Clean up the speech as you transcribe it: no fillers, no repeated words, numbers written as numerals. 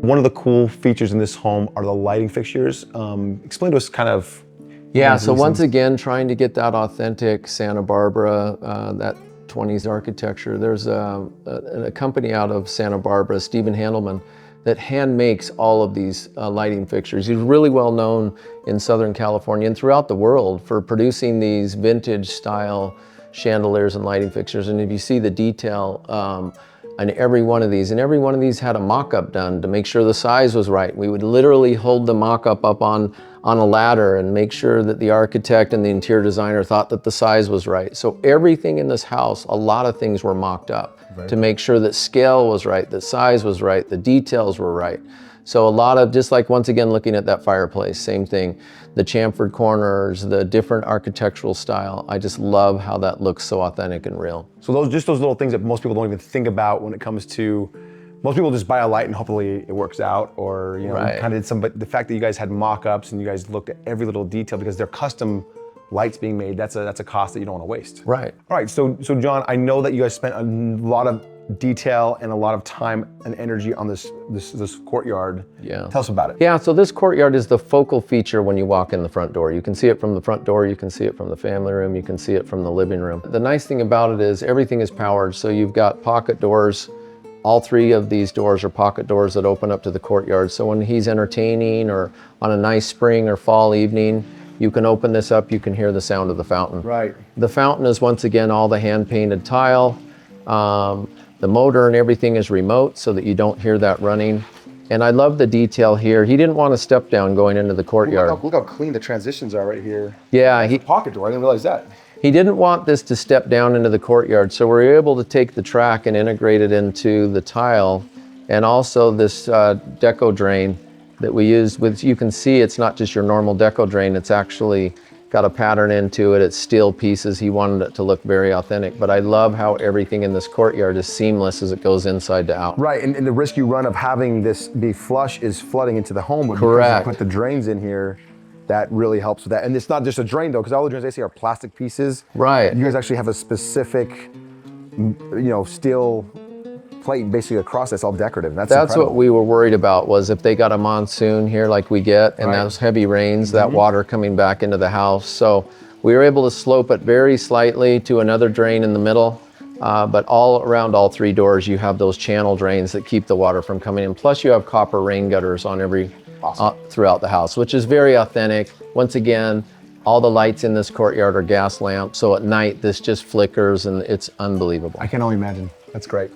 One of the cool features in this home are the lighting fixtures. Explain to us kind of. Yeah, so once again, trying to get that authentic Santa Barbara, that 20s architecture. There's a company out of Santa Barbara, Stephen Handelman, that hand makes all of these lighting fixtures. He's really well known in Southern California and throughout the world for producing these vintage style chandeliers and lighting fixtures. And if you see the detail on every one of these, and every one of these had a mock-up done to make sure the size was right. We would literally hold the mock-up up on a ladder and make sure that the architect and the interior designer thought that the size was right. So everything in this house, a lot of things were mocked up to make sure that scale was right, the size was right, the details were right. So a lot of, just like once again looking at that fireplace, same thing. The chamfered corners, the different architectural style. I just love how that looks so authentic and real. So those little things that most people don't even think about when it comes to, most people just buy a light and hopefully it works out, or kind of did some, but the fact that you guys had mock-ups and you guys looked at every little detail because they're custom lights being made, that's a cost that you don't want to waste. Right. All right, so John, I know that you guys spent a lot of detail and a lot of time and energy on this courtyard. Yeah. Tell us about it. Yeah, so this courtyard is the focal feature when you walk in the front door. You can see it from the front door, you can see it from the family room, you can see it from the living room. The nice thing about it is everything is powered, so you've got pocket doors. All three of these doors are pocket doors that open up to the courtyard. So when he's entertaining or on a nice spring or fall evening, you can open this up, you can hear the sound of the fountain. Right. The fountain is once again all the hand-painted tile. The motor and everything is remote so that you don't hear that running. And I love the detail here. He didn't want to step down going into the courtyard. Look how clean the transitions are right here. Yeah. Pocket door, I didn't realize that. He didn't want this to step down into the courtyard, so we were able to take the track and integrate it into the tile, and also this deco drain that we used with, you can see it's not just your normal deco drain, it's actually got a pattern into it, it's steel pieces. He wanted it to look very authentic, but I love how everything in this courtyard is seamless as it goes inside to out. Right, and the risk you run of having this be flush is flooding into the home, but correct. Because you put the drains in here, that really helps with that. And it's not just a drain though, because all the drains they see are plastic pieces. Right. You guys actually have a specific, steel plate basically across that's all decorative. That's incredible. What we were worried about, was if they got a monsoon here like we get, and those heavy rains, that water coming back into the house. So we were able to slope it very slightly to another drain in the middle. But all around all three doors, you have those channel drains that keep the water from coming in. Plus you have copper rain gutters on every throughout the house, which is very authentic. Once again, all the lights in this courtyard are gas lamps, so at night this just flickers and it's unbelievable. I can only imagine. That's great.